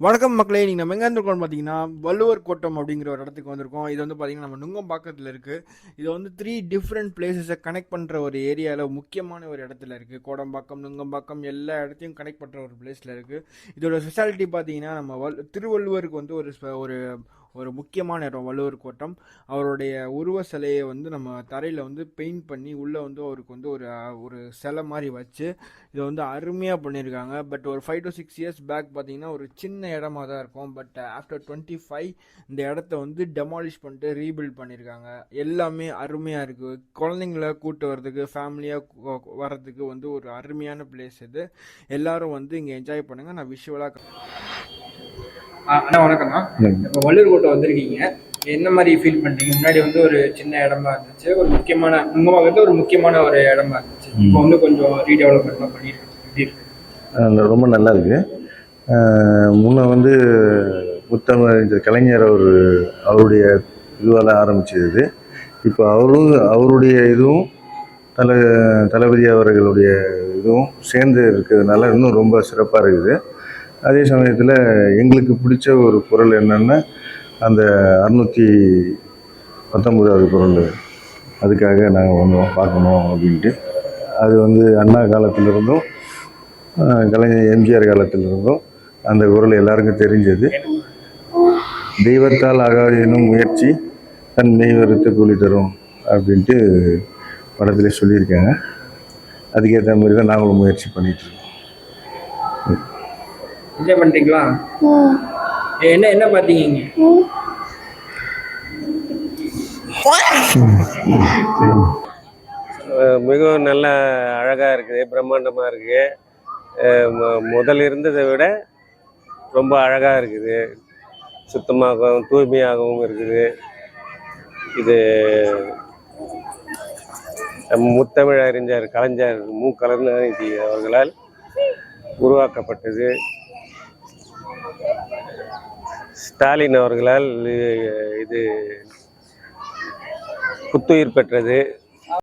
வணக்கம் மக்களே, நீங்கள் நம்ம எங்கே இருந்திருக்கோம்னு பார்த்தீங்கன்னா வள்ளுவர் கோட்டம் அப்படிங்கிற ஒரு இடத்துக்கு வந்திருக்கோம். இது வந்து பார்த்தீங்கன்னா நம்ம நுங்கம்பாக்கத்தில் இருக்குது. இது வந்து 3 டிஃப்ரெண்ட் பிளேசஸை கனெக்ட் பண்ணுற ஒரு ஏரியாவில் முக்கியமான ஒரு இடத்துல இருக்குது. கோடம்பாக்கம், நுங்கம்பாக்கம் எல்லா இடத்தையும் கனெக்ட் பண்ணுற ஒரு பிளேஸில் இருக்குது. இதோட ஸ்பெஷாலிட்டி பார்த்தீங்கன்னா நம்ம திருவள்ளுவருக்கு வந்து ஒரு ஒரு முக்கியமான இடம் வள்ளுவர் கோட்டம். அவருடைய உருவ சிலையை வந்து நம்ம தரையில் வந்து பெயிண்ட் பண்ணி உள்ளே வந்து அவருக்கு வந்து ஒரு சிலை மாதிரி வச்சு இதை வந்து அருமையாக பண்ணியிருக்காங்க. பட் ஒரு 5 to 6 இயர்ஸ் பேக் பார்த்தீங்கன்னா ஒரு சின்ன இடமா தான் இருக்கும். பட் ஆஃப்டர் 25 இந்த இடத்த வந்து டெமாலிஷ் பண்ணிட்டு ரீபில்ட் பண்ணியிருக்காங்க. எல்லாமே அருமையாக இருக்குது. குழந்தைங்கள கூட்டு வர்றதுக்கு, ஃபேமிலியாக வர்றதுக்கு வந்து ஒரு அருமையான பிளேஸ் இது. எல்லாரும் வந்து இங்கே என்ஜாய் பண்ணுங்கள். நான் விஷுவலாக அண்ணா வணக்கம்ண்ணா. இப்போ வள்ளுவர் கோட்டை வந்திருக்கீங்க, என்ன மாதிரி ஃபீல் பண்ணுறீங்க? முன்னாடி வந்து ஒரு சின்ன இடமா இருந்துச்சு, ஒரு முக்கியமான நுங்கம்பாக்கத்தில் ஒரு முக்கியமான ஒரு இடமா இருந்துச்சு. இப்போ வந்து கொஞ்சம் ரீடெவலப்மெண்ட்லாம் பண்ணியிருக்கு. எப்படி இருக்கு? ரொம்ப நல்லா இருக்குது. முன்ன வந்து முத்தமிழ் கலைஞர் அவருடைய இதுவால் ஆரம்பிச்சது. இப்போ அவருடைய இதுவும் தளபதி அவர்களுடைய இதுவும் சேர்ந்து இருக்கிறதுனால இன்னும் ரொம்ப சிறப்பாக இருக்குது. அதே சமயத்தில் எங்களுக்கு பிடிச்ச ஒரு குறள் என்னென்னா அந்த 619வது குறள். அதுக்காக நாங்கள் வந்தோம் பார்க்கணும் அப்படின்ட்டு. அது வந்து அண்ணா காலத்திலிருந்தும் கலைஞர் எம்ஜிஆர் காலத்திலிருந்தும் அந்த குறள் எல்லாருக்கும் தெரிஞ்சது. தெய்வத்தால் ஆகாதேனும் முயற்சி தன் மெய் வருத்த கூலி தரும் அப்படின்ட்டு படத்திலே சொல்லியிருக்காங்க. அதுக்கேற்ற மாதிரி தான் நாங்களும் முயற்சி பண்ணிகிட்ருக்கோம். என்ஜாய் பண்ணுறீங்களா? என்ன பார்த்தீங்க? மிகவும் நல்ல அழகாக இருக்குது, பிரம்மாண்டமாக இருக்குது. முதல் இருந்ததை விட ரொம்ப அழகாக இருக்குது, சுத்தமாகவும் தூய்மையாகவும் இருக்குது. இது முத்தமிழ் அறிஞர் கலைஞர் கருணாநிதி அவர்களால் உருவாக்கப்பட்டது. ஸ்டாலின் அவர்களால் இது புத்துயிர் பெற்றது.